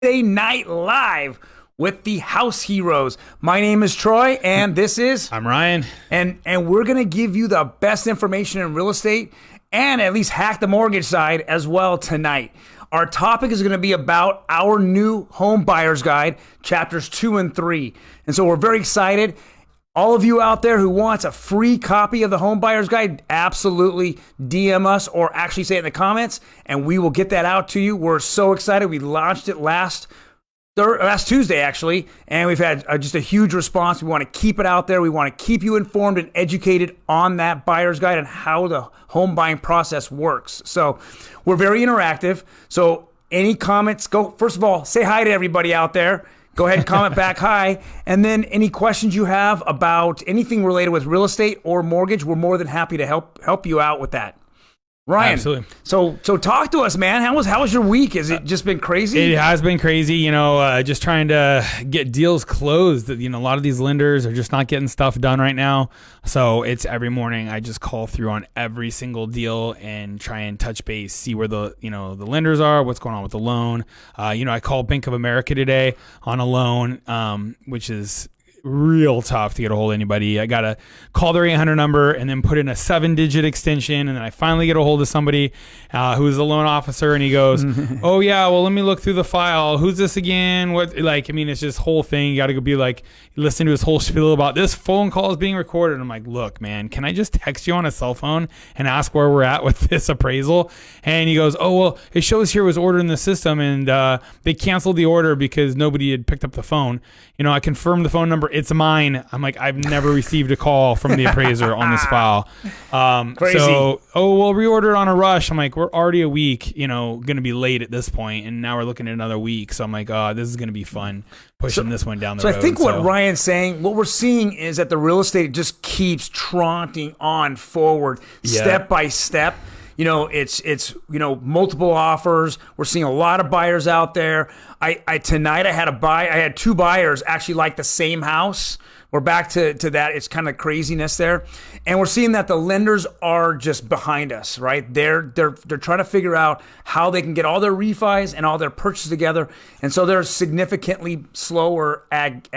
Day Night Live with the House Heroes. My name is Troy, and this is I'm Ryan, and we're gonna give you the best information in real estate and at least hack the mortgage side as well tonight. Our topic is going to be about our new home buyer's guide, chapters 2 and 3. And so we're very excited. All of you out there who wants a free copy of the home buyer's guide, absolutely DM us or actually say it in the comments, and we will get that out to you. We're so excited. We launched it last Tuesday, actually, and we've had just a huge response. We want to keep it out there. We want to keep you informed and educated on that buyer's guide and how the home buying process works. So we're very interactive. So any comments, go. First of all, say hi to everybody out there. Go ahead and comment back hi. And then any questions you have about anything related with real estate or mortgage, we're more than happy to help you out with that. Ryan, absolutely. So talk to us, man. How was your week? Has it just been crazy? It has been crazy, just trying to get deals closed. A lot of these lenders are just not getting stuff done right now. So it's every morning I just call through on every single deal and try and touch base, see where the lenders are, what's going on with the loan. I called Bank of America today on a loan, which is real tough to get a hold of anybody. I got to call their 800 number and then put in a 7-digit extension. And then I finally get a hold of somebody who's the loan officer, and he goes, oh yeah, well, let me look through the file. Who's this again? It's just whole thing. You got to go be like, listen to his whole spiel about this phone call is being recorded. And I'm like, look, man, can I just text you on a cell phone and ask where we're at with this appraisal? And he goes, oh, well, it shows here it was ordered in the system, and they canceled the order because nobody had picked up the phone. I confirmed the phone number. It's mine. I'm like, I've never received a call from the appraiser on this file. Crazy. So, we'll reorder it on a rush. I'm like, we're already a week, going to be late at this point, and now we're looking at another week. So I'm like, oh, this is going to be fun pushing this one down the road. So I think what Ryan's saying, what we're seeing is that the real estate just keeps trotting on forward, step by step. It's multiple offers. We're seeing a lot of buyers out there. Tonight I had two buyers actually like the same house. We're back to that. It's kind of craziness there. And we're seeing that the lenders are just behind us, right? They're trying to figure out how they can get all their refis and all their purchases together. And so they're significantly slower at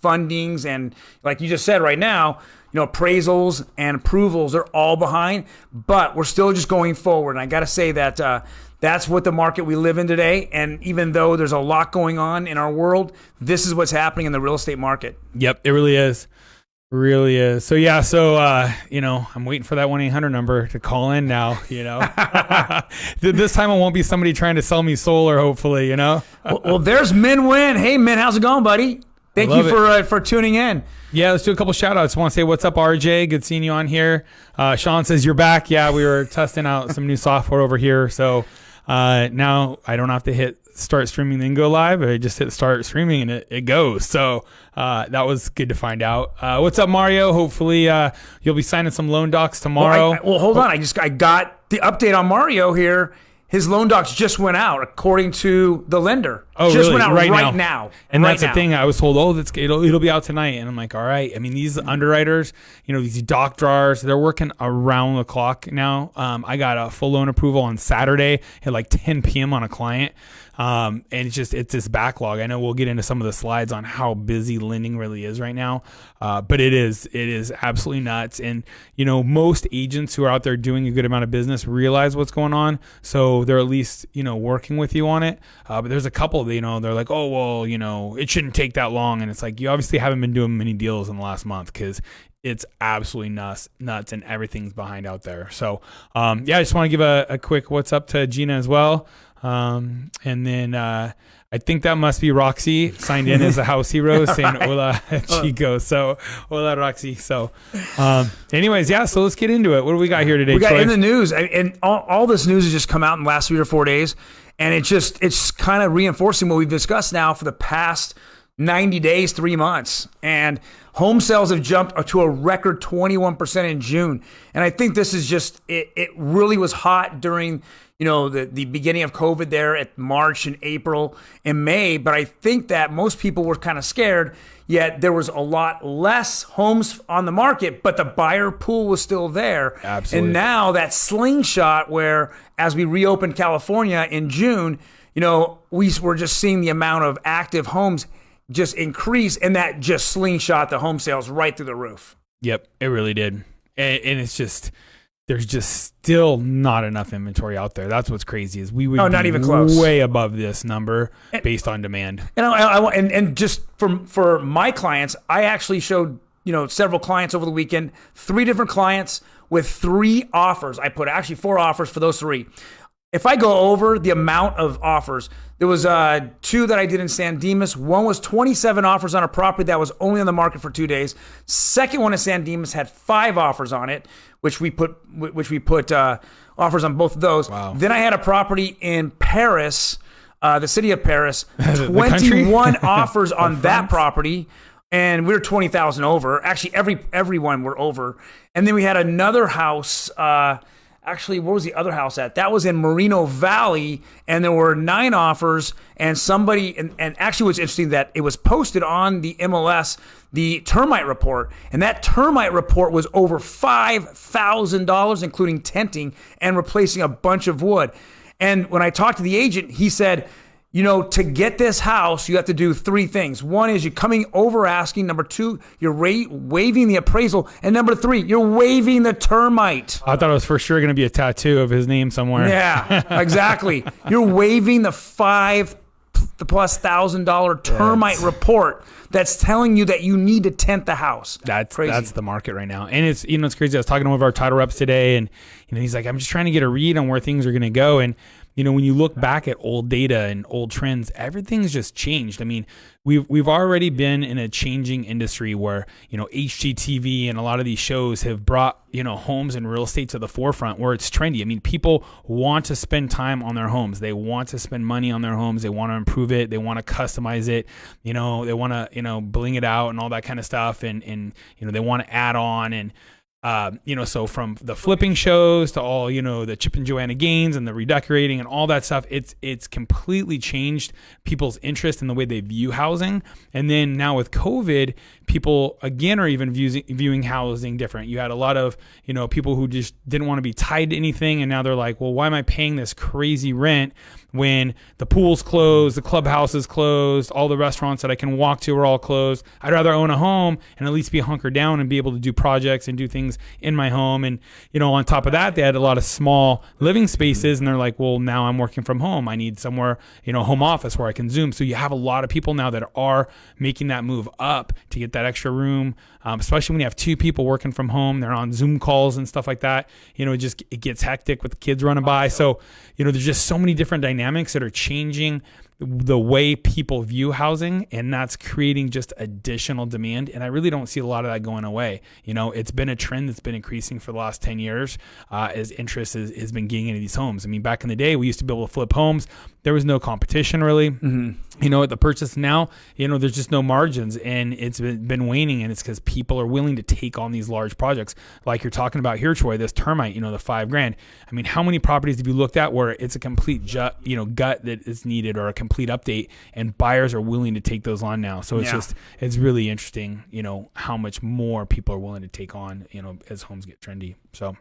fundings. And like you just said right now, appraisals and approvals are all behind, but we're still just going forward. And I got to say that that's what the market we live in today. And even though there's a lot going on in our world, this is what's happening in the real estate market. Yep, it really is. Really is. So yeah, I'm waiting for that 1-800 number to call in now, This time it won't be somebody trying to sell me solar, hopefully, Well, there's Min Win. Hey, Min, how's it going, buddy? Thank you for tuning in. Yeah, let's do a couple shout outs. I want to say what's up, RJ. Good seeing you on here. Sean says you're back. Yeah, we were testing out some new software over here. So now I don't have to hit start streaming then go live. I just hit start streaming and it goes. So that was good to find out. What's up, Mario? Hopefully you'll be signing some loan docs tomorrow. Well, hold on. I got the update on Mario here. His loan docs just went out, according to the lender. Oh, just really? went out right now. And that's the thing. I was told, it'll be out tonight. And I'm like, all right. I mean, these underwriters, these doc drawers, they're working around the clock now. I got a full loan approval on Saturday at like 10 p.m. on a client. And it's this backlog. I know we'll get into some of the slides on how busy lending really is right now. But it is absolutely nuts. And, most agents who are out there doing a good amount of business realize what's going on. So they're at least, working with you on it. But there's a couple that, they're like, oh, well, it shouldn't take that long. And it's like, you obviously haven't been doing many deals in the last month because it's absolutely nuts and everything's behind out there. So, I just want to give a quick what's up to Gina as well. And then I think that must be Roxy signed in as a house hero saying hola Chico. So hola Roxy. So anyways, so let's get into it. What do we got here today, We got Troy? in the news, and all this news has just come out in the last 3 or 4 days, and it's kind of reinforcing what we've discussed now for the past 90 days, 3 months. And home sales have jumped to a record 21% in June. And I think this is just, it really was hot during the beginning of COVID there at March and April and May. But I think that most people were kind of scared, yet there was a lot less homes on the market, but the buyer pool was still there. Absolutely. And now that slingshot where, as we reopened California in June, we're just seeing the amount of active homes just increase, and that just slingshot the home sales right through the roof. Yep, it really did. And it's just, there's just still not enough inventory out there. That's what's crazy is we would be not even close. Way above this number based on demand. And just for my clients, I actually showed several clients over the weekend, 3 different clients with 3 offers. I put actually 4 offers for those 3. If I go over the amount of offers, there was 2 that I did in San Dimas. One was 27 offers on a property that was only on the market for 2 days. Second one in San Dimas had 5 offers on it, which we put offers on both of those. Wow. Then I had a property in Paris, the city of Paris, 21 offers on that property. And we were 20,000 over. Actually, everyone were over. And then we had another house. Actually, where was the other house at? That was in Moreno Valley, and there were 9 offers. And somebody, and actually, what's interesting that it was posted on the MLS, the termite report, and that termite report was over $5,000, including tenting and replacing a bunch of wood. And when I talked to the agent, he said, to get this house, you have to do 3 things. One is you're coming over asking. Number 2, you're waiving the appraisal. And number 3, you're waiving the termite. I thought it was for sure going to be a tattoo of his name somewhere. Yeah, exactly. You're waiving the $5,000+ termite report that's telling you that you need to tent the house. That's crazy. That's the market right now. And it's it's crazy. I was talking to one of our title reps today, and he's like, I'm just trying to get a read on where things are going to go. And when you look back at old data and old trends, everything's just changed. I mean, we've already been in a changing industry where, HGTV and a lot of these shows have brought, homes and real estate to the forefront where it's trendy. I mean, people want to spend time on their homes. They want to spend money on their homes. They want to improve it. They want to customize it. They want to, bling it out and all that kind of stuff. And they want to add on and, so from the flipping shows to all, the Chip and Joanna Gaines and the redecorating and all that stuff, it's completely changed people's interest in the way they view housing. And then now with COVID, people again are even viewing housing different. You had a lot of, people who just didn't want to be tied to anything. And now they're like, well, why am I paying this crazy rent when the pool's closed, the clubhouse is closed, all the restaurants that I can walk to are all closed? I'd rather own a home and at least be hunkered down and be able to do projects and do things in my home. And, on top of that, they had a lot of small living spaces, and they're like, well, now I'm working from home. I need somewhere, home office where I can Zoom. So you have a lot of people now that are making that move up to get that extra room, especially when you have 2 people working from home. They're on Zoom calls and stuff like that. It gets hectic with the kids running by. So, there's just so many different dynamics that are changing the way people view housing, and that's creating just additional demand. And I really don't see a lot of that going away. It's been a trend that's been increasing for the last 10 years as interest has been getting into these homes. I mean, back in the day, we used to be able to flip homes. There was no competition really. Mm-hmm. At the purchase now, there's just no margins, and it's been waning, and it's because people are willing to take on these large projects like you're talking about here, Troy, this termite, the $5,000. I mean, how many properties have you looked at where it's a complete gut that is needed or a complete update, and buyers are willing to take those on now? So it's really interesting, how much more people are willing to take on, as homes get trendy. So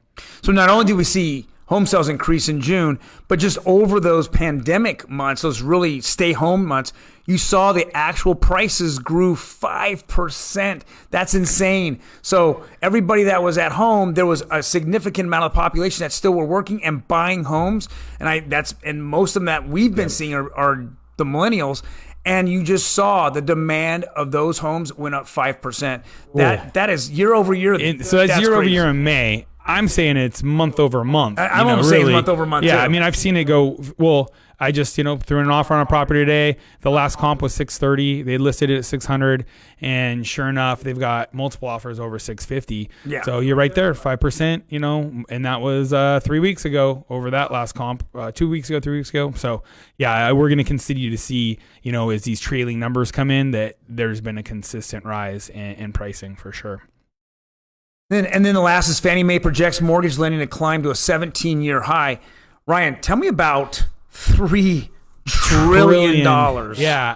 not only do we see home sales increase in June, but just over those pandemic months, those really stay home months, you saw the actual prices grew 5%. That's insane. So everybody that was at home, there was a significant amount of the population that still were working and buying homes. And most of them that we've been seeing are the millennials. And you just saw the demand of those homes went up 5%. That is year over year. So that's year over year in May. I'm saying it's month over month. I'm almost saying month over month. Yeah, too. I mean, I've seen it go. Well, I just threw an offer on a property today. The last comp was 630. They listed it at 600, and sure enough, they've got multiple offers over 650. Yeah. So you're right there, 5%. And that was 3 weeks ago over that last comp. 2 weeks ago, 3 weeks ago. So yeah, we're going to continue to see, as these trailing numbers come in, that there's been a consistent rise in pricing for sure. And then the last is Fannie Mae projects mortgage lending to climb to a 17-year high. Ryan, tell me about $3 trillion. Yeah,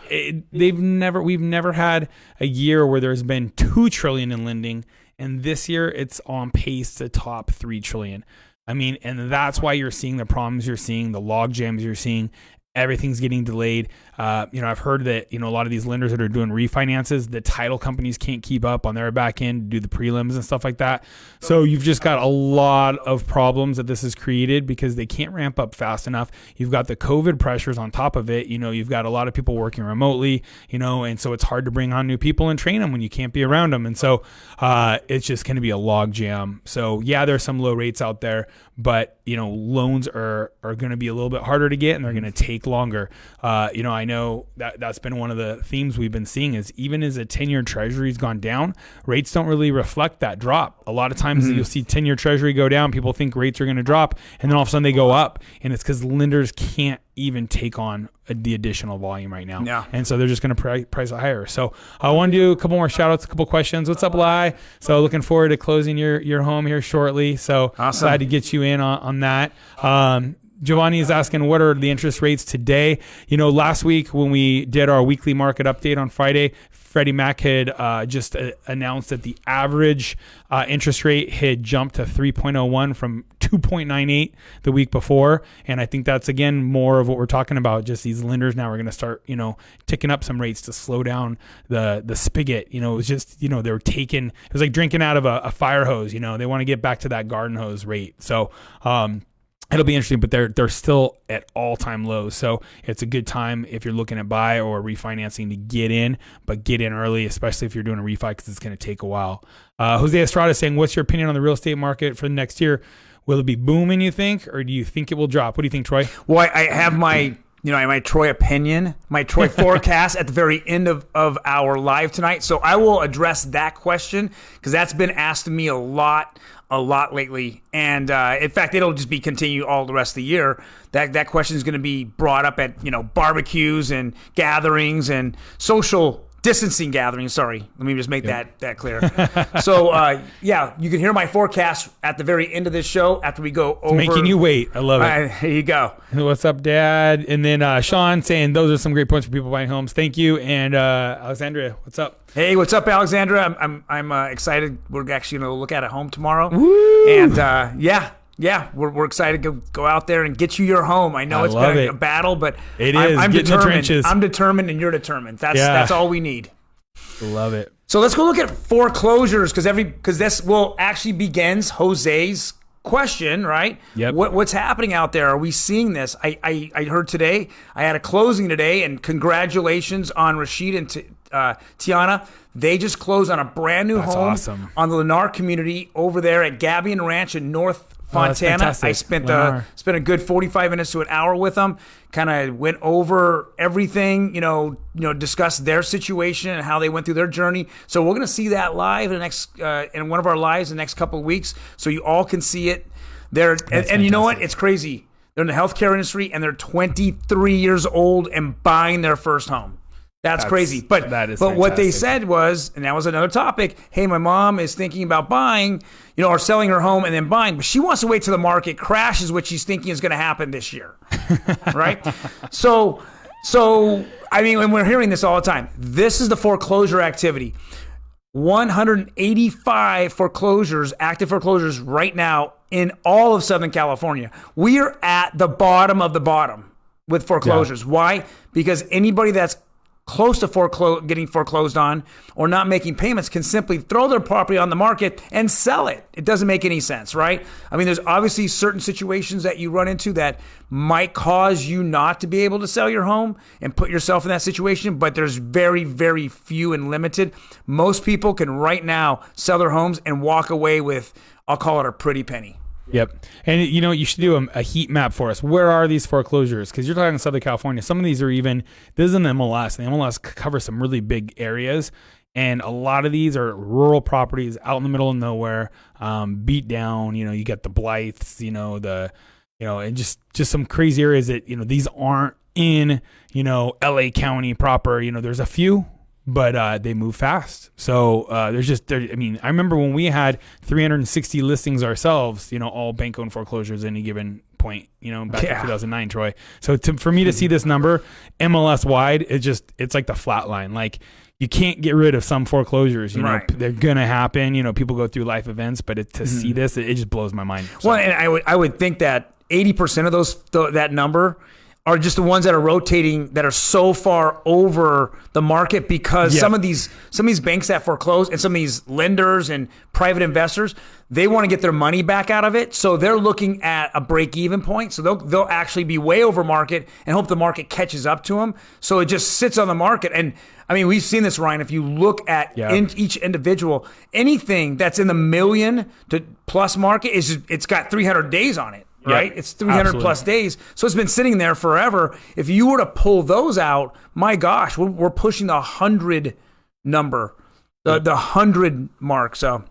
we've never had a year where there's been $2 trillion in lending, and this year it's on pace to top $3 trillion. I mean, and that's why you're seeing the problems you're seeing, the log jams you're seeing. Everything's getting delayed. I've heard that, a lot of these lenders that are doing refinances, the title companies can't keep up on their back end to do the prelims and stuff like that. So you've just got a lot of problems that this has created because they can't ramp up fast enough. You've got the COVID pressures on top of it. You've got a lot of people working remotely, and so it's hard to bring on new people and train them when you can't be around them. And so it's just going to be a log jam. So yeah, there's some low rates out there, but loans are going to be a little bit harder to get, and they're going to take longer. I know that's been one of the themes we've been seeing is even as a 10-year treasury's gone down, rates don't really reflect that drop. A lot of times you'll see 10-year treasury go down, people think rates are going to drop, and then all of a sudden they go up, and it's because lenders can't even take on the additional volume right now. Yeah. And so they're just going to price it higher. So I want to do a couple more shout outs, a couple questions. What's up, Lai? So looking forward to closing your home here shortly. So awesome. Glad to get you in on that. Giovanni is asking, what are the interest rates today? Last week when we did our weekly market update on Friday, Freddie Mac had just announced that the average interest rate had jumped to 3.01 from 2.98 the week before. And I think that's, again, more of what we're talking about. Just these lenders now are going to start, ticking up some rates to slow down the spigot. It was just, they were it was like drinking out of a fire hose. They want to get back to that garden hose rate. So, it'll be interesting, but they're still at all-time lows. So it's a good time if you're looking at buy or refinancing to get in, but get in early, especially if you're doing a refi because it's going to take a while. Jose Estrada is saying, what's your opinion on the real estate market for the next year? Will it be booming, you think, or do you think it will drop? What do you think, Troy? Well, I have my Troy opinion, my Troy forecast at the very end of our live tonight. So I will address that question because that's been asked of me a lot lately. And in fact, it'll just be continue all the rest of the year. That question is going to be brought up at, barbecues and gatherings and social distancing gatherings. Sorry, let me just make that clear. So you can hear my forecast at the very end of this show after we go over. Making you wait. I love it. Here you go. What's up, Dad? And then Sean saying those are some great points for people buying homes. Thank you. And Alexandria, what's up? Hey, what's up, Alexandra? I'm excited. We're actually going to look at a home tomorrow. Woo! And we're excited to go out there and get you your home. I know it's been a battle, but I'm determined. I'm determined, and you're determined. That's all we need. Love it. So let's go look at foreclosures because this will actually begins Jose's question, right? Yep. What's happening out there? Are we seeing this? I heard today. I had a closing today, and congratulations on Rashid and Tiana. They just closed on a brand new home on the Lennar community over there at Gabion Ranch in North Fontana. I spent a good 45 minutes to an hour with them. Kind of went over everything, discussed their situation and how they went through their journey. So we're going to see that live in one of our lives in the next couple of weeks, so you all can see it. And you know what? It's crazy. They're in the healthcare industry and they're 23 years old and buying their first home. That's crazy. But what they said was, and that was another topic, hey, my mom is thinking about buying, or selling her home and then buying, but she wants to wait till the market crashes, which she's thinking is going to happen this year. Right? So, I mean, and we're hearing this all the time. This is the foreclosure activity. 185 foreclosures, active foreclosures right now in all of Southern California. We are at the bottom of the bottom with foreclosures. Yeah. Why? Because anybody that's close to getting foreclosed on or not making payments can simply throw their property on the market and sell it. It doesn't make any sense, right? I mean, there's obviously certain situations that you run into that might cause you not to be able to sell your home and put yourself in that situation, but there's very, very few and limited. Most people can right now sell their homes and walk away with, I'll call it a pretty penny. Yep. And, you should do a heat map for us. Where are these foreclosures? Because you're talking Southern California. Some of these are this is in the MLS. And the MLS covers some really big areas. And a lot of these are rural properties out in the middle of nowhere, beat down. You got the Blythes, and just some crazy areas that, these aren't in, LA County proper. There's a few, but they move fast. So I remember when we had 360 listings ourselves, all bank-owned foreclosures at any given point, back in 2009, Troy. So for me to see this number MLS wide, it's like the flat line. Like, you can't get rid of some foreclosures. Right. They're gonna happen. People go through life events, but to see this, it just blows my mind. So. Well, and I would think that 80% of that number are just the ones that are rotating that are so far over the market because some of these banks that foreclose and some of these lenders and private investors, they want to get their money back out of it. So they're looking at a break-even point. So they'll actually be way over market and hope the market catches up to them. So it just sits on the market. And I mean, we've seen this, Ryan. If you look at each individual, anything that's in the million to plus market it's got 300 days on it. Right? It's 300 plus days. So it's been sitting there forever. If you were to pull those out, my gosh, we're pushing the 100 number, the 100 mark. So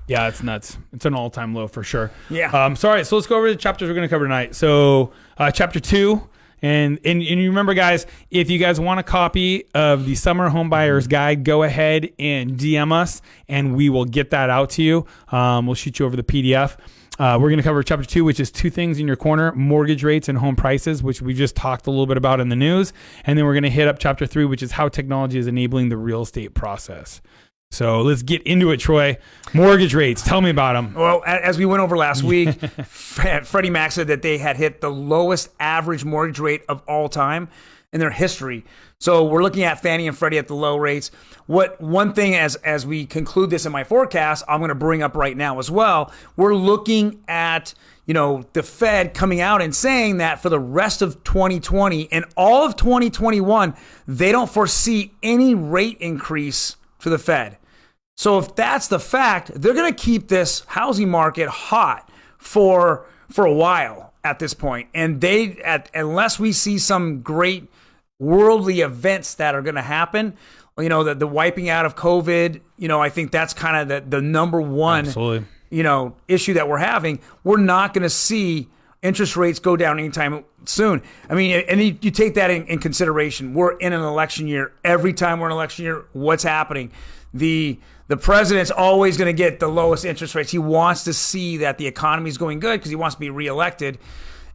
yeah, it's nuts. It's an all-time low for sure. Yeah. So all right, so let's go over the chapters we're going to cover tonight. So chapter 2, and you remember, guys, if you guys want a copy of the Summer Home Buyer's Guide, go ahead and DM us, and we will get that out to you. We'll shoot you over the PDF. We're going to cover chapter 2, which is 2 things in your corner: mortgage rates and home prices, which we just talked a little bit about in the news. And then we're going to hit up chapter 3, which is how technology is enabling the real estate process. So let's get into it, Troy. Mortgage rates. Tell me about them. Well, as we went over last week, Freddie Mac said that they had hit the lowest average mortgage rate of all time in their history. So we're looking at Fannie and Freddie at the low rates. One thing as we conclude this in my forecast, I'm going to bring up right now as well. We're looking at, the Fed coming out and saying that for the rest of 2020 and all of 2021, they don't foresee any rate increase to the Fed. So if that's the fact, they're going to keep this housing market hot for a while at this point. And unless we see some great worldly events that are going to happen, the wiping out of COVID, I think that's kind of the number one, absolutely, issue that we're having. We're not going to see interest rates go down anytime soon. I mean, and you take that in consideration. We're in an election year. Every time we're in an election year, what's happening? The president's always going to get the lowest interest rates. He wants to see that the economy is going good because he wants to be reelected,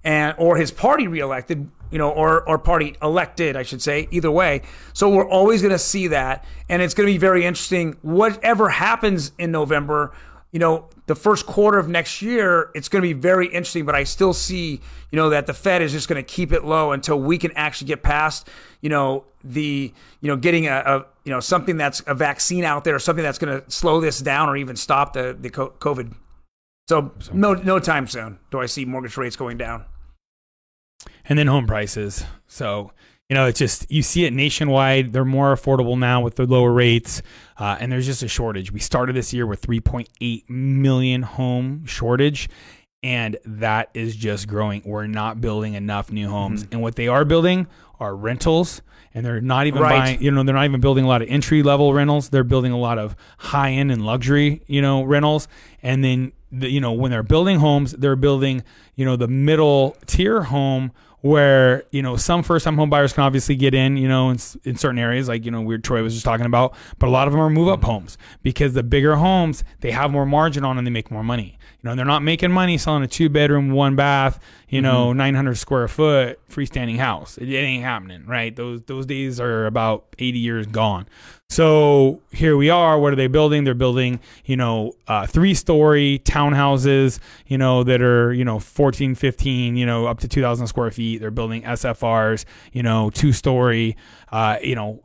or his party reelected, or party elected, I should say, either way. So we're always going to see that, and it's going to be very interesting. Whatever happens in November, the first quarter of next year, it's going to be very interesting, but I still see, that the Fed is just going to keep it low until we can actually get past, getting something that's a vaccine out there, or something that's going to slow this down or even stop the COVID. So no time soon do I see mortgage rates going down. And then home prices. So, it's just, you see it nationwide. They're more affordable now with the lower rates. And there's just a shortage. We started this year with 3.8 million home shortage, and that is just growing. We're not building enough new homes. And what they are building are rentals, and they're not even buying, they're not even building a lot of entry level rentals. They're building a lot of high end and luxury, rentals. And then, when they're building homes, they're building, the middle tier home where, some first-time home buyers can obviously get in, in certain areas, like, Weird Troy was just talking about, but a lot of them are move-up homes because the bigger homes, they have more margin on and they make more money. They're not making money selling a 2-bedroom, 1-bath, 900 square foot freestanding house. It ain't happening, right? Those days are about 80 years gone. So here we are. What are they building? They're building, 3-story townhouses, that are, 14, 15, up to 2,000 square feet. They're building SFRs, 2-story.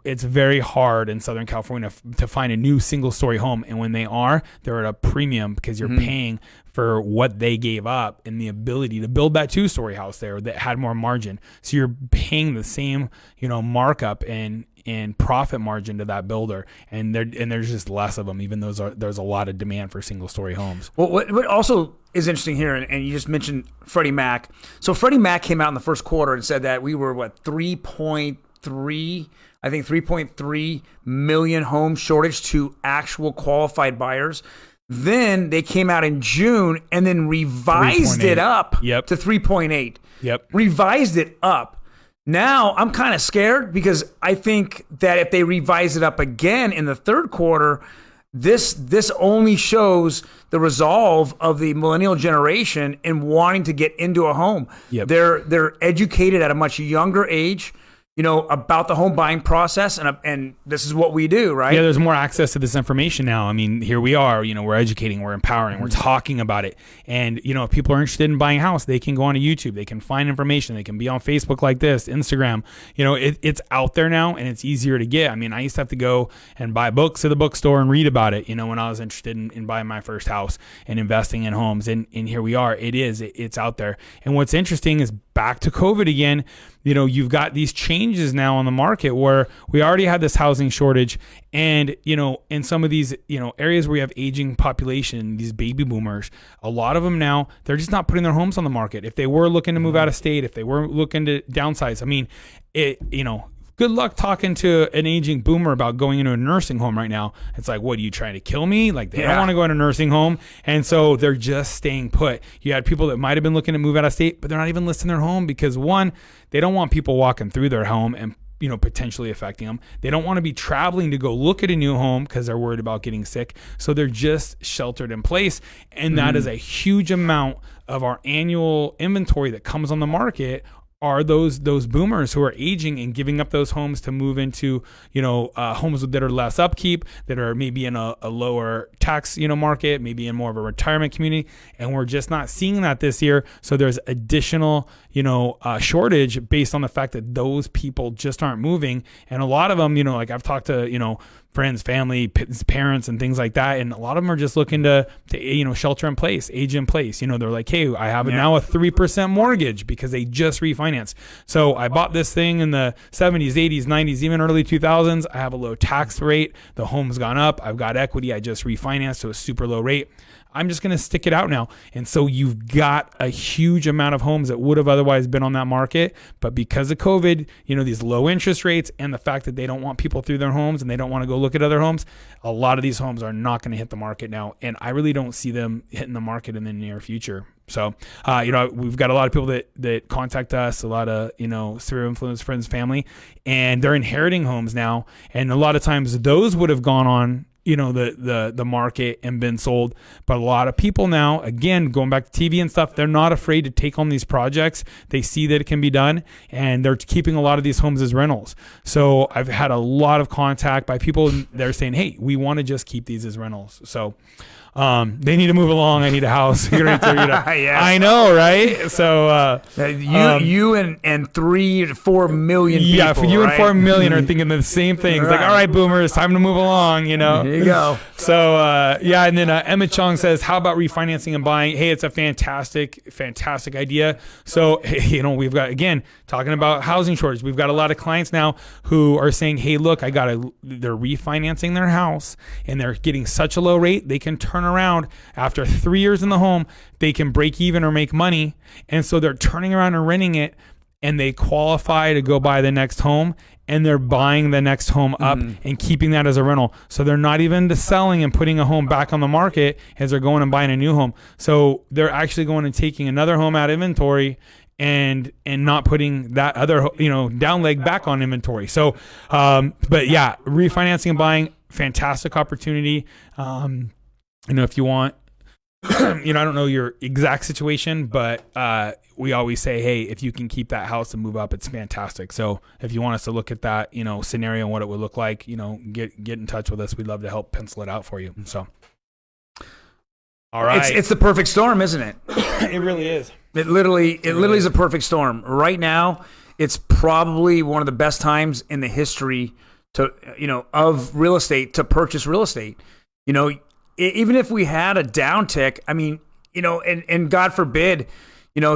It's very hard in Southern California to find a new single-story home. And when they are, they're at a premium because you're paying for what they gave up and the ability to build that 2-story house there that had more margin. So you're paying the same, markup and profit margin to that builder, and there's just less of them, even though there's a lot of demand for single-story homes. Well, what also is interesting here, and you just mentioned Freddie Mac. So Freddie Mac came out in the first quarter and said that we were 3.3 million home shortage to actual qualified buyers. Then they came out in June and then revised it up to 3.8. Yep. Revised it up. Now I'm kind of scared because I think that if they revise it up again in the third quarter, this only shows the resolve of the millennial generation in wanting to get into a home. Yep. They're educated at a much younger age. about the home buying process, and this is what we do, right? Yeah, there's more access to this information now. I mean, here we are, we're educating, we're empowering, we're talking about it. And, if people are interested in buying a house, they can go onto YouTube, they can find information, they can be on Facebook like this, Instagram. It's out there now, and it's easier to get. I mean, I used to have to go and buy books at the bookstore and read about it, when I was interested in buying my first house and investing in homes. And here we are. It's out there. And what's interesting is, back to COVID again, you've got these changes now on the market where we already had this housing shortage. And, in some of these, areas where you have aging population, these baby boomers, a lot of them now, they're just not putting their homes on the market. If they were looking to move out of state, if they were looking to downsize, I mean, good luck talking to an aging boomer about going into a nursing home right now. It's like, what, are you trying to kill me? Like, they don't want to go in a nursing home. And so they're just staying put. You had people that might have been looking to move out of state, but they're not even listing their home because, one, they don't want people walking through their home and potentially affecting them. They don't want to be traveling to go look at a new home because they're worried about getting sick. So they're just sheltered in place. And that is a huge amount of our annual inventory that comes on the market are those boomers who are aging and giving up those homes to move into, homes that are less upkeep, that are maybe in a lower tax, market, maybe in more of a retirement community. And we're just not seeing that this year. So there's additional, shortage based on the fact that those people just aren't moving. And a lot of them, like I've talked to, friends, family, parents, and things like that. And a lot of them are just looking to shelter in place, age in place. They're like, hey, I have now a 3% mortgage because they just refinanced. So I bought this thing in the 70s, 80s, 90s, even early 2000s. I have a low tax rate. The home's gone up. I've got equity. I just refinanced to a super low rate. I'm just going to stick it out now. And so you've got a huge amount of homes that would have otherwise been on that market. But because of COVID, these low interest rates and the fact that they don't want people through their homes and they don't want to go look at other homes, a lot of these homes are not going to hit the market now. And I really don't see them hitting the market in the near future. So, we've got a lot of people that contact us, a lot of, sphere of influence, friends, family, and they're inheriting homes now. And a lot of times those would have gone on, the market and been sold. But a lot of people now, again, going back to TV and stuff, they're not afraid to take on these projects. They see that it can be done, and they're keeping a lot of these homes as rentals. So I've had a lot of contact by people. They're saying, hey, we want to just keep these as rentals. So they need to move along. I need a house. Yeah. I know, right? So you and 3 to 4 million people. Yeah, for you and 4 million are thinking the same thing. It's like, all right, boomers, time to move along. There you go. So and then Emma Chong says, how about refinancing and buying? Hey, it's a fantastic idea. So we've got, again, talking about housing shortage. We've got a lot of clients now who are saying, hey, look, they're refinancing their house and they're getting such a low rate they can turn around after 3 years in the home, they can break even or make money. And so they're turning around and renting it, and they qualify to go buy the next home, and they're buying the next home up and keeping that as a rental. So they're not even selling and putting a home back on the market as they're going and buying a new home. So they're actually going and taking another home out of inventory and not putting that other, down leg back on inventory. So, but yeah, refinancing and buying, fantastic opportunity. If you want, I don't know your exact situation, but we always say, hey, if you can keep that house and move up, it's fantastic. So if you want us to look at that, scenario and what it would look like, get in touch with us. We'd love to help pencil it out for you. So, all right. It's the perfect storm, isn't it? It really is. It literally is a perfect storm. Right now, it's probably one of the best times in the history of real estate to purchase real estate. Even if we had a downtick, I mean, and God forbid,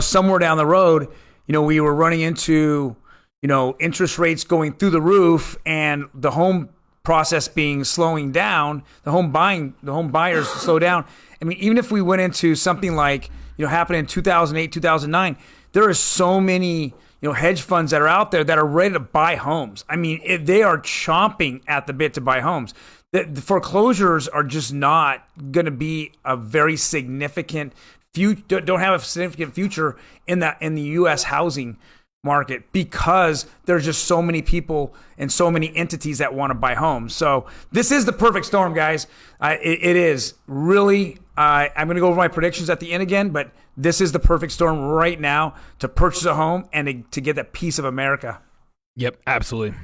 somewhere down the road, we were running into, interest rates going through the roof and the home process slowing down, the home buyers slow down. I mean, even if we went into something like, happened in 2008, 2009, there are so many, hedge funds that are out there that are ready to buy homes. I mean, they are chomping at the bit to buy homes. The foreclosures are just not going to be a very significant don't have a significant future in the U.S. housing market because there's just so many people and so many entities that want to buy homes. So this is the perfect storm, guys. It is really. I'm going to go over my predictions at the end again, but this is the perfect storm right now to purchase a home and to get that piece of America. Yep, absolutely.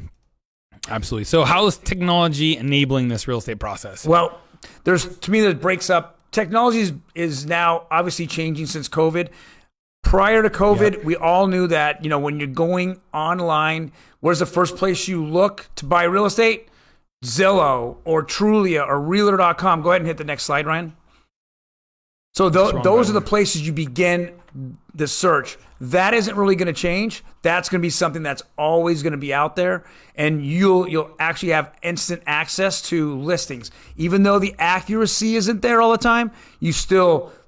Absolutely. So how is technology enabling this real estate process? Well, to me, that breaks up. Technology is now obviously changing since COVID. Prior to COVID, we all knew that, when you're going online, where's the first place you look to buy real estate? Zillow or Trulia or Realtor.com. Go ahead and hit the next slide, Ryan. So those are the places you begin the search. That isn't really going to change. That's going to be something that's always going to be out there, and you'll actually have instant access to listings. Even though the accuracy isn't there all the time,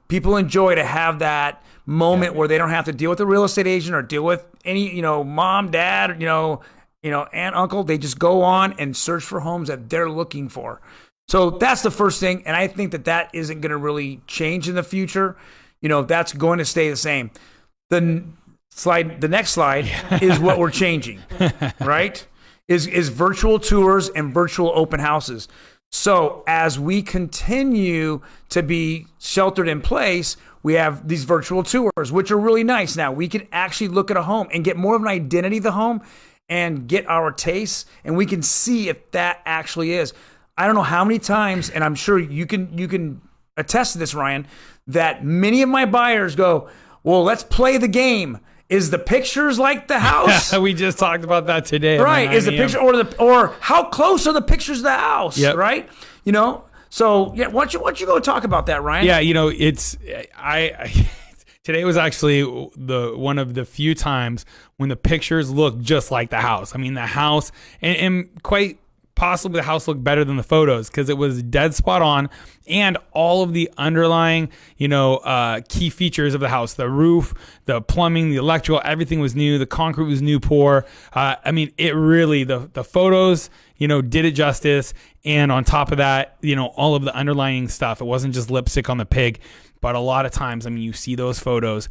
people enjoy to have that moment where they don't have to deal with a real estate agent or deal with any, mom, dad, aunt, uncle. They just go on and search for homes that they're looking for. So that's the first thing, and I think that isn't going to really change in the future. That's going to stay the same. The next slide is what we're changing, right? Is virtual tours and virtual open houses. So as we continue to be sheltered in place, we have these virtual tours, which are really nice. Now we can actually look at a home and get more of an identity of the home and get our tastes, and we can see if that actually is. I don't know how many times, and I'm sure you can attest to this, Ryan, that many of my buyers go, well, let's play the game. Is the pictures like the house? We just talked about that today. Right. Is the picture or how close are the pictures of the house? Yep. Right. So yeah, why don't you go talk about that, Ryan? Yeah, it's today was actually one of the few times when the pictures look just like the house. I mean, the house and quite possibly the house looked better than the photos because it was dead spot on, and all of the underlying key features of the house, the roof, the plumbing, the electrical, everything was new. The concrete was new pour. I mean, it really, the photos did it justice, and on top of that, all of the underlying stuff, it wasn't just lipstick on the pig. But a lot of times, I mean, you see those photos,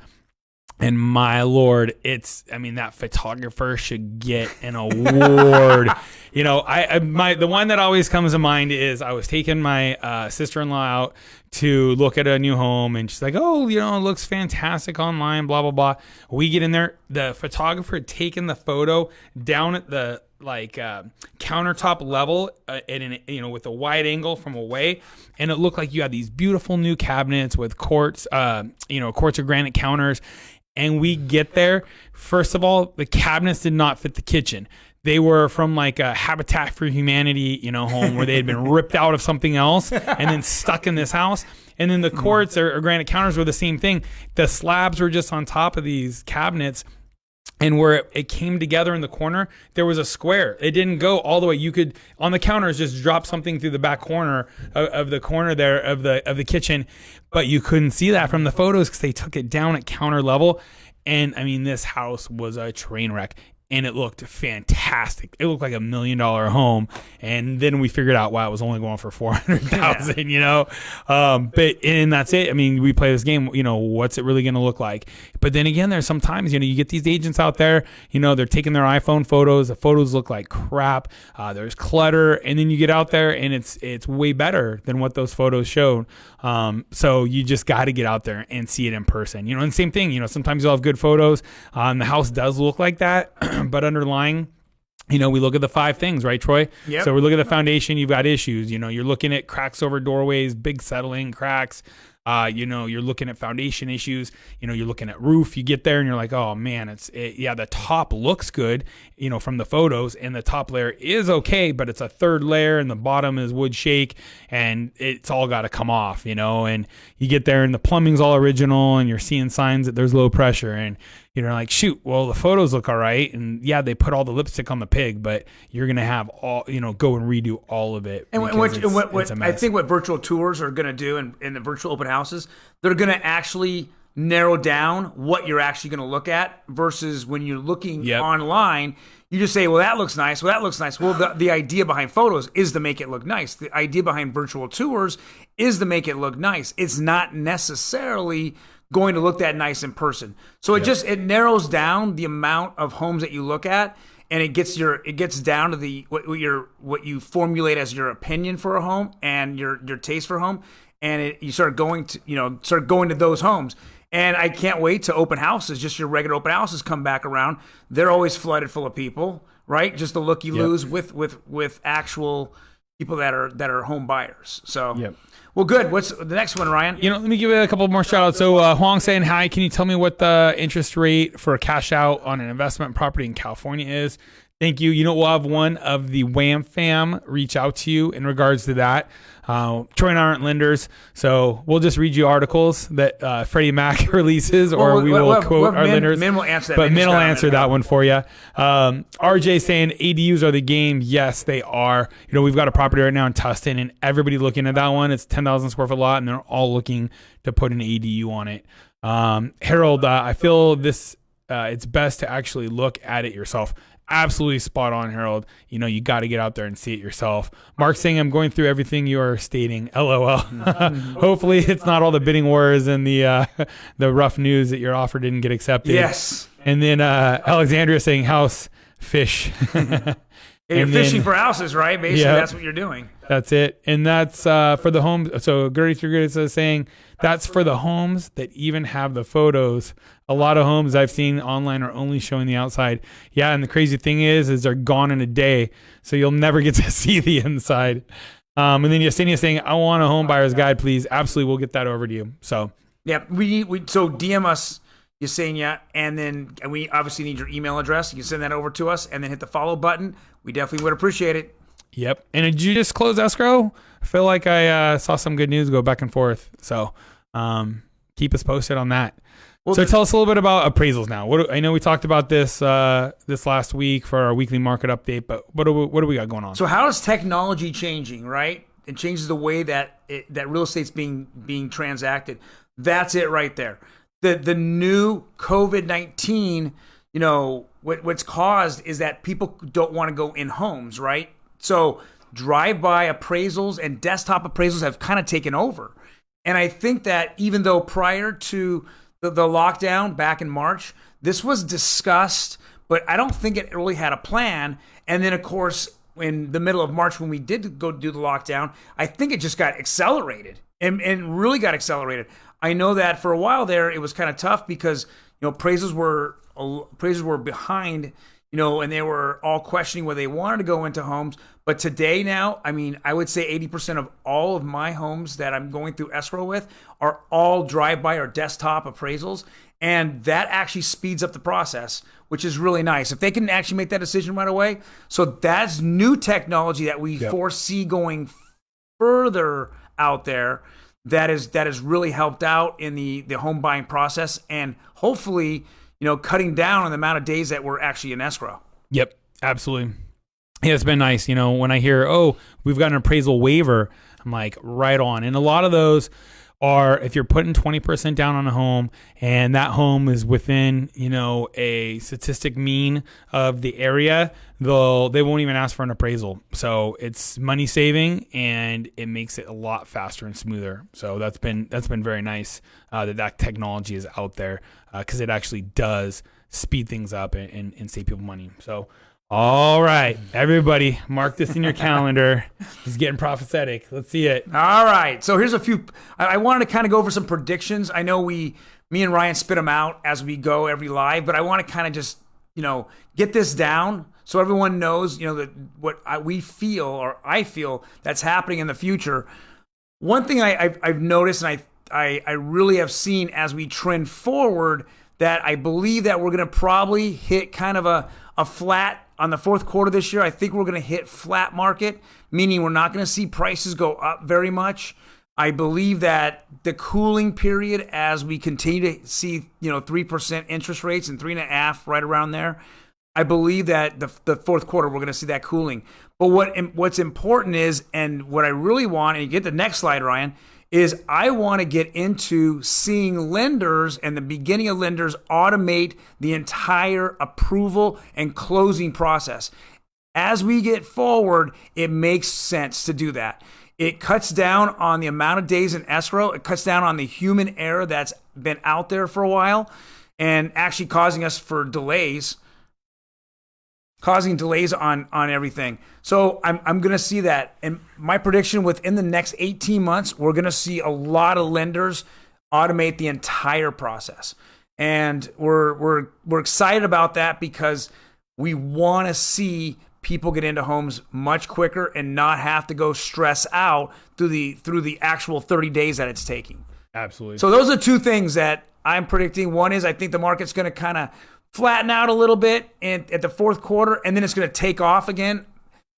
and my Lord, that photographer should get an award. The one that always comes to mind is I was taking my sister-in-law out to look at a new home, and she's like, oh, it looks fantastic online, blah, blah, blah. We get in there. The photographer had taken the photo down at the countertop level with a wide angle from away, and it looked like you had these beautiful new cabinets with quartz of granite counters. And we get there. First of all, the cabinets did not fit the kitchen. They were from like a Habitat for Humanity, home where they had been ripped out of something else and then stuck in this house. And then the quartz or granite counters were the same thing. The slabs were just on top of these cabinets. And where it came together in the corner, there was a square. It didn't go all the way. You could, on the counters, just drop something through the back corner of the corner there of the kitchen, but you couldn't see that from the photos because they took it down at counter level. And I mean, this house was a train wreck. And it looked fantastic. It looked like $1 million home. And then we figured out why it was only going for $400,000, but that's it. I mean, we play this game, what's it really going to look like? But then again, there's sometimes, you get these agents out there, they're taking their iPhone photos. The photos look like crap. There's clutter. And then you get out there and it's way better than what those photos showed. So you just got to get out there and see it in person, and same thing, sometimes you'll have good photos. The house does look like that. But underlying, we look at the 5 things, right, Troy? Yep. So we look at the foundation, you've got issues. You're looking at cracks over doorways, big settling cracks. You're looking at foundation issues. You're looking at roof. You get there and you're like, oh man, the top looks good, from the photos, and the top layer is okay, but it's a third layer and the bottom is wood shake, and it's all got to come off, and you get there and the plumbing's all original, and you're seeing signs that there's low pressure, and you're like, shoot, well, the photos look all right. And yeah, they put all the lipstick on the pig, but you're going to have go and redo all of it. And I think what virtual tours are going to do in the virtual open houses, they're going to actually narrow down what you're actually going to look at versus when you're looking online, you just say, well, that looks nice. Well, that looks nice. Well, the idea behind photos is to make it look nice. The idea behind virtual tours is to make it look nice. It's not necessarily going to look that nice in person. So it narrows down the amount of homes that you look at, and it gets down to what you formulate as your opinion for a home and your taste for a home, and you start going to those homes. And I can't wait to open houses, just your regular open houses come back around. They're always flooded full of people, right? Just the looky-loos with actual people that are home buyers. So, well, good. What's the next one, Ryan? Let me give you a couple more shout outs. So Huang saying, hi, can you tell me what the interest rate for a cash out on an investment property in California is? Thank you. We'll have one of the Wham fam reach out to you in regards to that. Troy and I aren't lenders, so we'll just read you articles that Freddie Mac releases, or we will quote our lenders. Min will answer that. But Min will answer that one for you. RJ saying ADUs are the game. Yes, they are. We've got a property right now in Tustin, and everybody looking at that one. It's 10,000 square foot lot, and they're all looking to put an ADU on it. Harold, I feel this. It's best to actually look at it yourself. Absolutely spot on, Harold. You got to get out there and see it yourself. Mark saying, I'm going through everything you are stating. LOL. Hopefully it's not all the bidding wars and the rough news that your offer didn't get accepted. Yes. And then Alexandria saying house, fish. You're fishing for houses, right? Basically, that's what you're doing. That's it. And that's for the homes. So Gertie Through Good is saying that's for the homes that even have the photos. A lot of homes I've seen online are only showing the outside. Yeah, and the crazy thing is they're gone in a day, so you'll never get to see the inside. And then Yesenia saying, I want a home buyer's guide, please. Absolutely, we'll get that over to you. So yeah, so DM us, Yesenia, and then we obviously need your email address. You can send that over to us, and then hit the follow button. We definitely would appreciate it. Yep. And did you just close escrow? I feel like I saw some good news go back and forth. So keep us posted on that. Well, so tell us a little bit about appraisals now. I know we talked about this this last week for our weekly market update, but what do we got going on? So how is technology changing, right? It changes the way that real estate's being transacted. That's it right there. The new COVID-19, what's caused is that people don't want to go in homes, right? So drive-by appraisals and desktop appraisals have kind of taken over. And I think that even though prior to the lockdown back in March, this was discussed, but I don't think it really had a plan. And then, of course, in the middle of March, when we did go do the lockdown, I think it just got accelerated and really got accelerated. I know that for a while there, it was kind of tough because, appraisers were behind, and they were all questioning whether they wanted to go into homes. But today now, I would say 80% of all of my homes that I'm going through escrow with are all drive-by or desktop appraisals. And that actually speeds up the process, which is really nice. If they can actually make that decision right away. So that's new technology that we foresee going further out there that has really helped out in the home buying process and hopefully, cutting down on the amount of days that we're actually in escrow. Yep, absolutely. Yeah, it's been nice. When I hear, we've got an appraisal waiver, I'm like, right on. And a lot of those are if you're putting 20% down on a home and that home is within, a statistic mean of the area, they won't even ask for an appraisal. So it's money saving and it makes it a lot faster and smoother. So that's been very nice that technology is out there because it actually does speed things up and save people money. So all right, everybody, mark this in your calendar. He's getting prophetic. Let's see it. All right. So here's a few. I wanted to kind of go over some predictions. I know me and Ryan spit them out as we go every live, but I want to kind of just, get this down so everyone knows, that what we feel or I feel that's happening in the future. One thing I've noticed and I really have seen as we trend forward that I believe that we're going to probably hit kind of a flat on the fourth quarter this year. I think we're going to hit flat market, meaning we're not going to see prices go up very much. I believe that the cooling period as we continue to see, 3% interest rates and 3.5% right around there, I believe that the fourth quarter we're going to see that cooling. But what's important is, and what I really want, and you get the next slide, Ryan, is I want to get into seeing lenders and the beginning of lenders automate the entire approval and closing process. As we get forward, it makes sense to do that. It cuts down on the amount of days in escrow. It cuts down on the human error that's been out there for a while and actually causing on everything. So I'm going to see that. And my prediction within the next 18 months, we're going to see a lot of lenders automate the entire process. And we're excited about that because We want to see people get into homes much quicker and not have to go stress out through the actual 30 days that it's taking. Absolutely. So those are two things that I'm predicting. One is I think the market's going to kind of flatten out a little bit at the fourth quarter, and then it's going to take off again.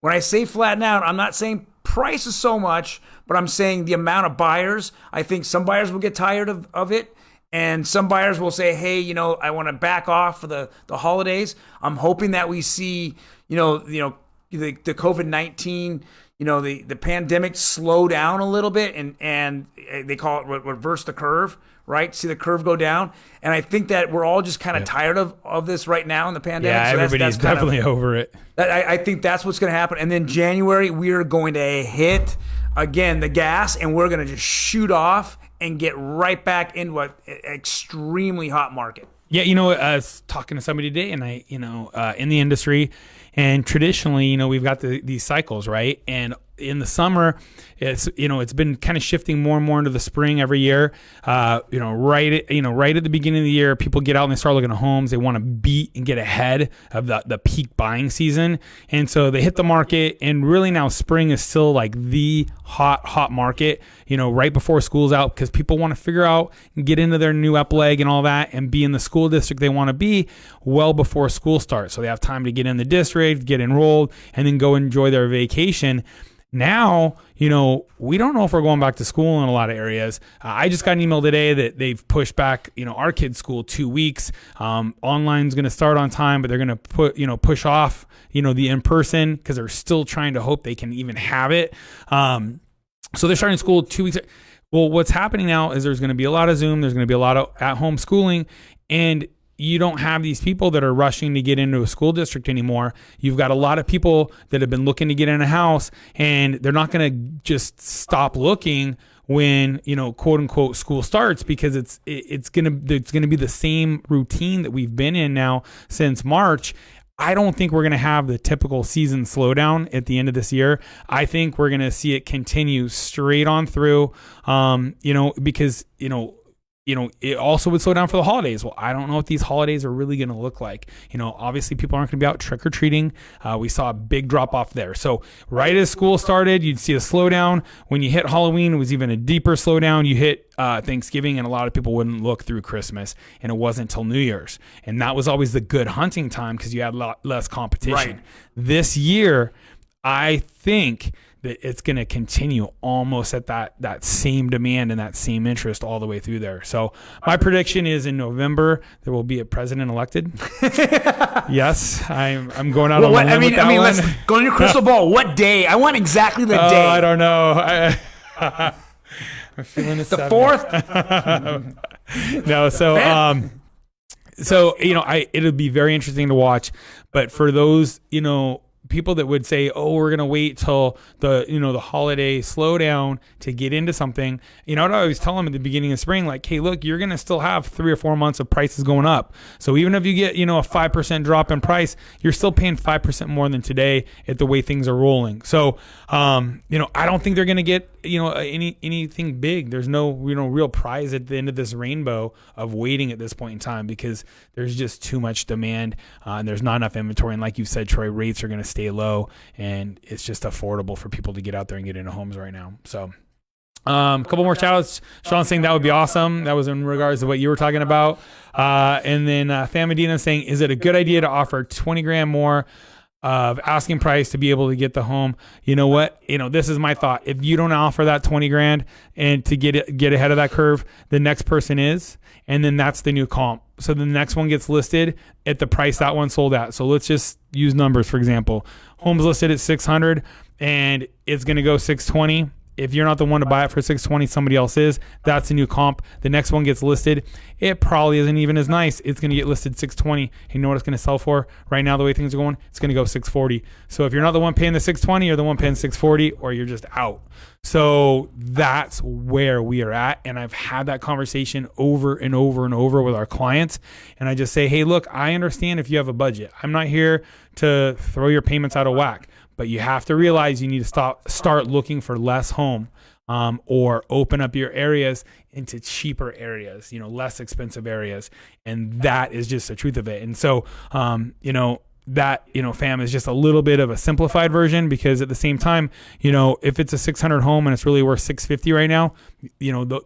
When I say flatten out, I'm not saying prices so much, but I'm saying the amount of buyers. I think some buyers will get tired of it, and some buyers will say, hey, I want to back off for the holidays. I'm hoping that we see, the COVID-19, the pandemic slow down a little bit, and they call it reverse the curve, right? See the curve go down. And I think that we're all just kind of tired of this right now in the pandemic. Yeah, so everybody's definitely over it. I think that's what's going to happen. And then January, we are going to hit, again, the gas, and we're going to just shoot off and get right back into an extremely hot market. Yeah, I was talking to somebody today, and I, in the industry, and traditionally, we've got these cycles, right? And in the summer, it's been kind of shifting more and more into the spring every year. Right at the beginning of the year, people get out and they start looking at homes. They want to beat and get ahead of the peak buying season, and so they hit the market. And really now, spring is still like the hot market. Right before school's out, because people want to figure out and get into their new up leg and all that, and be in the school district they want to be well before school starts, so they have time to get in the district, get enrolled, and then go enjoy their vacation. Now, we don't know if we're going back to school in a lot of areas. I just got an email today that they've pushed back, our kids' school 2 weeks. Online's going to start on time, but they're going to push off, the in-person, because they're still trying to hope they can even have it. So they're starting school 2 weeks. Well, what's happening now is there's going to be a lot of Zoom. There's going to be a lot of at-home schooling, and you don't have these people that are rushing to get into a school district anymore. You've got a lot of people that have been looking to get in a house, and they're not going to just stop looking when, quote unquote school starts, because it's going to be the same routine that we've been in now since March. I don't think we're going to have the typical season slowdown at the end of this year. I think we're going to see it continue straight on through, because, it also would slow down for the holidays. Well, I don't know what these holidays are really going to look like. Obviously people aren't going to be out trick-or-treating. We saw a big drop off there. So right as school started, you'd see a slowdown. When you hit Halloween, it was even a deeper slowdown. You hit Thanksgiving, and a lot of people wouldn't look through Christmas, and it wasn't until New Year's. And that was always the good hunting time, because you had a lot less competition. Right. This year, I think that it's going to continue almost at that same demand and that same interest all the way through there. So my prediction is in November there will be a president elected. Yes, I'm going out on a limb with that one. Let's go on your crystal ball. What day? I want exactly the day. I don't know. I'm feeling the 4th. No, it'll be very interesting to watch. But for those, people that would say, oh, we're going to wait till the holiday slowdown to get into something. What I always tell them at the beginning of spring, like, hey, look, you're going to still have 3 or 4 months of prices going up. So even if you get, a 5% drop in price, you're still paying 5% more than today at the way things are rolling. So, I don't think they're going to get, anything big. There's no, real prize at the end of this rainbow of waiting at this point in time, because there's just too much demand, and there's not enough inventory. And like you said, Troy, rates are going to stay low, and it's just affordable for people to get out there and get into homes right now. So a couple more shout outs. Sean saying that would be awesome. That was in regards to what you were talking about. And then Fan Medina saying, is it a good idea to offer 20 grand more of asking price to be able to get the home? You know what? This is my thought. If you don't offer that 20 grand and to get ahead of that curve, the next person is, and then that's the new comp. So the next one gets listed at the price that one sold at. So let's just use numbers. For example, home's listed at 600 and it's going to go 620. If you're not the one to buy it for 620, somebody else is. That's a new comp. The next one gets listed. It probably isn't even as nice. It's going to get listed 620. And you know what it's going to sell for? Right now, the way things are going, it's going to go 640. So if you're not the one paying the 620, you're the one paying 640, or you're just out. So that's where we are at. And I've had that conversation over and over and over with our clients. And I just say, hey, look, I understand if you have a budget. I'm not here to throw your payments out of whack. But you have to realize you need to start looking for less home, or open up your areas into cheaper areas, less expensive areas. And that is just the truth of it. And so, that, fam, is just a little bit of a simplified version, because at the same time, if it's a 600 home and it's really worth 650 right now,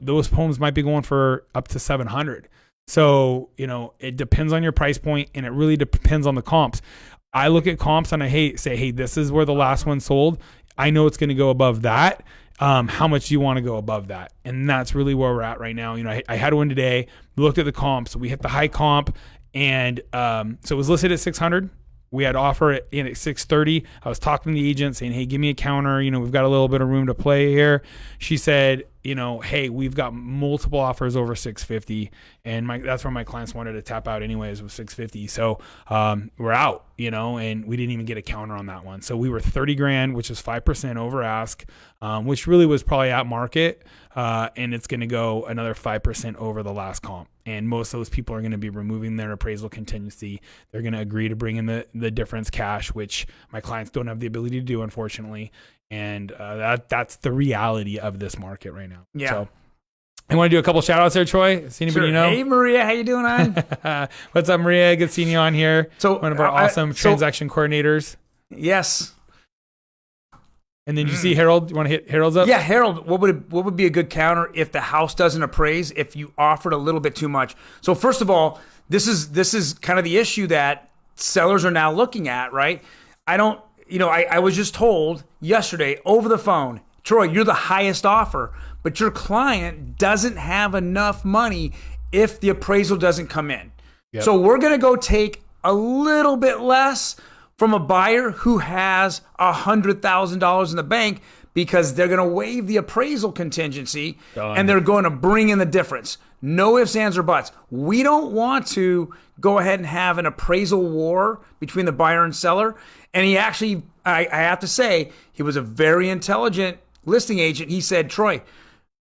those homes might be going for up to 700. So, it depends on your price point, and it really depends on the comps. I look at comps and I say, hey, this is where the last one sold. I know it's going to go above that. How much do you want to go above that? And that's really where we're at right now. I had one today, looked at the comps. We hit the high comp, and so it was listed at 600. We had offer it in at 630. I was talking to the agent saying, hey, give me a counter. We've got a little bit of room to play here. She said, hey, we've got multiple offers over 650. And that's where my clients wanted to tap out anyways, with 650. So we're out, and we didn't even get a counter on that one. So we were 30 grand, which is 5% over ask, which really was probably at market. And it's going to go another 5% over the last comp. And most of those people are going to be removing their appraisal contingency. They're going to agree to bring in the difference cash, which my clients don't have the ability to do, unfortunately. And that's the reality of this market right now. Yeah. So I want to do a couple shout outs there, Troy. See anybody you know? Hey, Maria, how you doing, on? What's up, Maria? Good seeing you on here. So one of our awesome transaction coordinators. Yes. And then you see Harold. You want to hit Harold's up? Yeah, Harold. What would be a good counter if the house doesn't appraise, if you offered a little bit too much? So first of all, this is kind of the issue that sellers are now looking at, right? I was just told yesterday over the phone, Troy, you're the highest offer, but your client doesn't have enough money if the appraisal doesn't come in. Yep. So we're going to go take a little bit less from a buyer who has $100,000 in the bank, because they're going to waive the appraisal contingency. Done. And they're going to bring in the difference. No ifs, ands, or buts. We don't want to go ahead and have an appraisal war between the buyer and seller. And he actually, I have to say, he was a very intelligent listing agent. He said, Troy,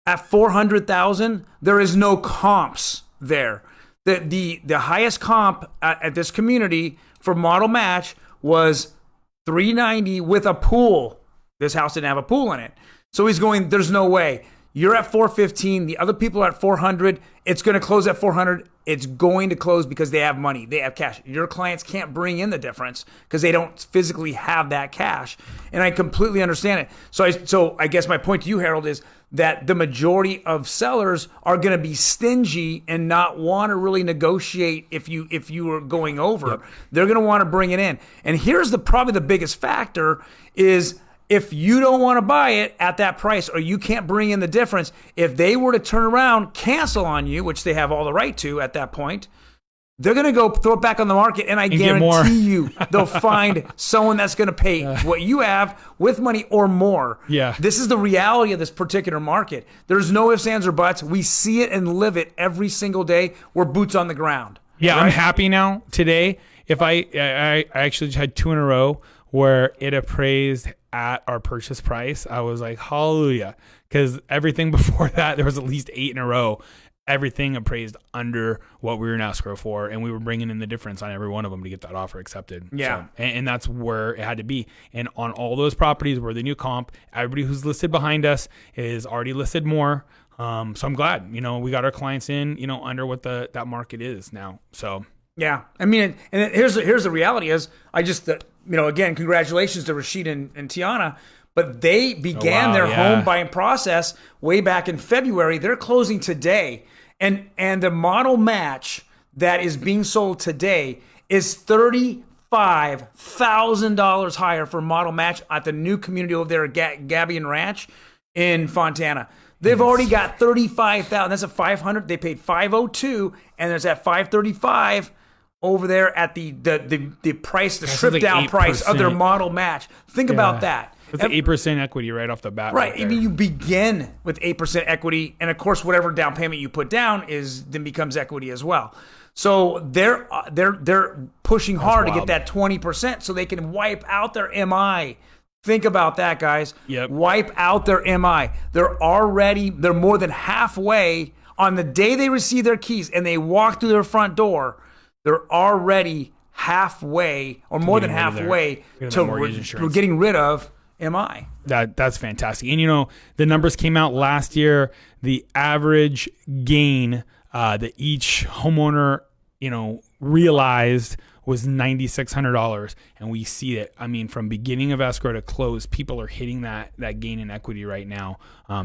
at $400,000, there is no comps there. The highest comp at this community for model match was $390 with a pool. This house didn't have a pool in it. So he's going, there's no way. You're at $415. The other people are at $400. It's going to close at $400. It's going to close because they have money. They have cash. Your clients can't bring in the difference because they don't physically have that cash. And I completely understand it. So I guess my point to you, Harold, is that the majority of sellers are going to be stingy and not want to really negotiate if you are going over. Yep. They're going to want to bring it in. And here's probably the biggest factor is, if you don't want to buy it at that price, or you can't bring in the difference, if they were to turn around, cancel on you, which they have all the right to at that point, they're going to go throw it back on the market, and I guarantee you they'll find someone that's going to pay what you have with money or more. Yeah. This is the reality of this particular market. There's no ifs, ands, or buts. We see it and live it every single day. We're boots on the ground. Yeah, right? I'm happy now today. If I actually had 2 in a row where it appraised at our purchase price, I was like, hallelujah. Because everything before that, there was at least 8 in a row. Everything appraised under what we were in escrow for, and we were bringing in the difference on every one of them to get that offer accepted. Yeah. So, and that's where it had to be. And on all those properties where the new comp, everybody who's listed behind us is already listed more. So I'm glad, we got our clients in, under what that market is now. So yeah, I mean, and here's the reality is, I just, again, congratulations to Rashid and Tiana, but they began their home buying process way back in February. They're closing today, and the model match that is being sold today is $35,000 higher for model match at the new community over there at Gabion Ranch in Fontana. They've already got $35,000. That's at $500. They paid $502, and there's at $535. Over there at the price, the stripped down price of their model match. Think about that. It's 8% equity right off the bat. Right. I mean, you begin with 8% equity, and of course, whatever down payment you put down then becomes equity as well. So they're pushing hard to get that 20% so they can wipe out their MI. Think about that, guys. Yep. Wipe out their MI. They're more than halfway on the day they receive their keys and they walk through their front door. They're already halfway or more than halfway to getting rid of MI. That's fantastic. And, the numbers came out last year. The average gain that each homeowner, realized was $9,600, and we see it. I mean, from beginning of escrow to close, people are hitting that gain in equity right now,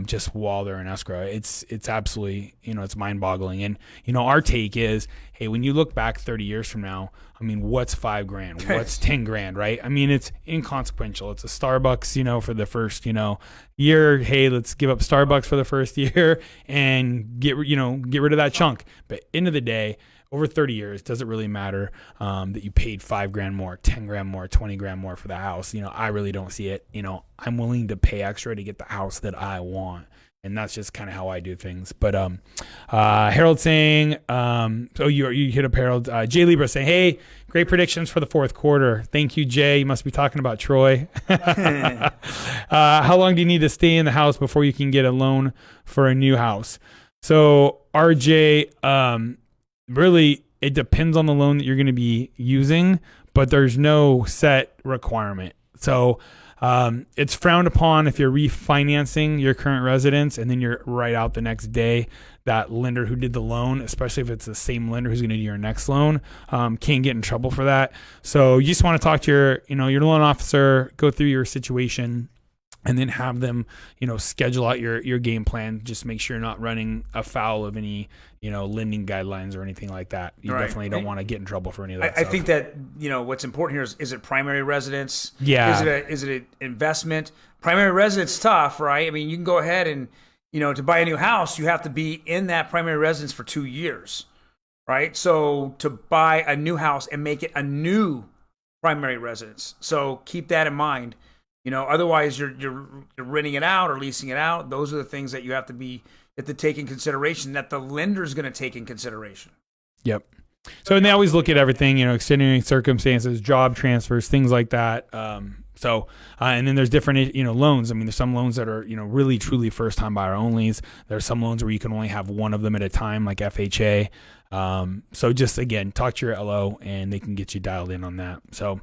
just while they're in escrow. It's absolutely, it's mind-boggling. And our take is, hey, when you look back 30 years from now, I mean, what's $5,000? What's $10,000? Right? I mean, it's inconsequential. It's a Starbucks, for the first, year. Hey, let's give up Starbucks for the first year and get rid of that chunk. But end of the day, over 30 years, does it really matter that you paid $5,000 more, $10,000 more, $20,000 more for the house? I really don't see it. I'm willing to pay extra to get the house that I want. And that's just kind of how I do things. But Harold saying, you hit up Harold. Jay Libra saying, hey, great predictions for the fourth quarter. Thank you, Jay. You must be talking about Troy. How long do you need to stay in the house before you can get a loan for a new house? So RJ, really, it depends on the loan that you're going to be using, but there's no set requirement. So it's frowned upon if you're refinancing your current residence and then you're right out the next day. That lender who did the loan, especially if it's the same lender who's going to do your next loan, can get in trouble for that. So you just want to talk to your loan officer, go through your situation, and then have them, schedule out your game plan. Just make sure you're not running afoul of any, lending guidelines or anything like that. You definitely don't want to get in trouble for any of that I stuff. think that, what's important here is it primary residence? Yeah. Is it an investment? Primary residence tough, right? I mean, you can go ahead and, to buy a new house, you have to be in that primary residence for 2 years, right? So to buy a new house and make it a new primary residence. So keep that in mind. Otherwise you're renting it out or leasing it out. Those are the things that you have to take in consideration, that the lender is going to take in consideration. Yep. So, and they always look at everything, extenuating circumstances, job transfers, things like that. And then there's different, loans. I mean, there's some loans that are, really truly first time buyer onlys. There's some loans where you can only have one of them at a time, like FHA. So just, again, talk to your LO and they can get you dialed in on that. So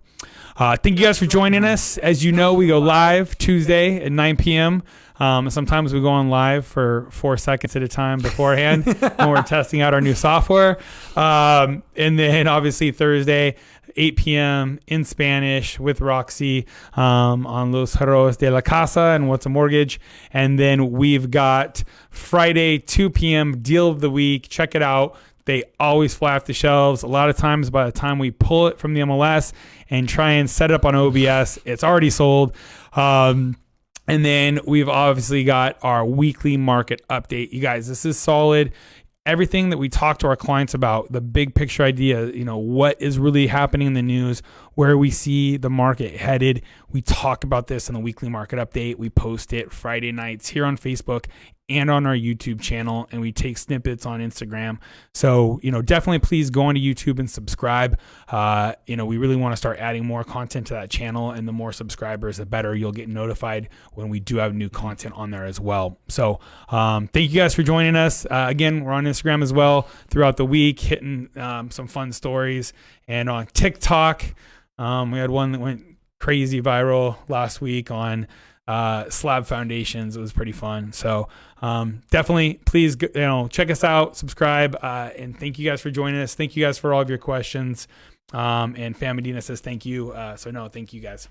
thank you guys for joining us. As you know, we go live Tuesday at 9 p.m. Sometimes we go on live for 4 seconds at a time beforehand when we're testing out our new software. And then obviously Thursday, 8 p.m. in Spanish with Roxy on Los Heroes de la Casa and What's a Mortgage. And then we've got Friday, 2 p.m. Deal of the Week. Check it out. They always fly off the shelves. A lot of times by the time we pull it from the MLS and try and set it up on OBS, it's already sold. And then we've obviously got our weekly market update. You guys, this is solid. Everything that we talk to our clients about, the big picture idea, what is really happening in the news, where we see the market headed. We talk about this in the weekly market update. We post it Friday nights here on Facebook and on our YouTube channel, and we take snippets on Instagram. So, definitely please go onto YouTube and subscribe. We really want to start adding more content to that channel, and the more subscribers, the better. You'll get notified when we do have new content on there as well. So, thank you guys for joining us. Again, we're on Instagram as well throughout the week, hitting some fun stories. And on TikTok, we had one that went crazy viral last week on slab foundations. It was pretty fun. So definitely please check us out, subscribe, and thank you guys for joining us. Thank you guys for all of your questions. And Fam Medina says thank you. Thank you guys.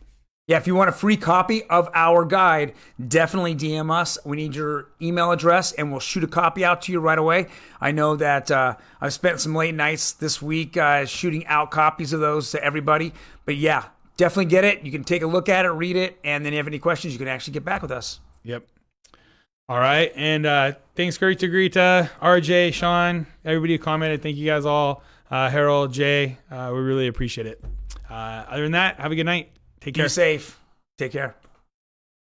Yeah, if you want a free copy of our guide, definitely DM us. We need your email address, and we'll shoot a copy out to you right away. I know that I've spent some late nights this week shooting out copies of those to everybody. But yeah, definitely get it. You can take a look at it, read it, and then if you have any questions, you can actually get back with us. Yep. All right. And thanks, Greta, RJ, Sean, everybody who commented. Thank you guys all. Harold, Jay, we really appreciate it. Other than that, have a good night. Take care. Be safe. Take care.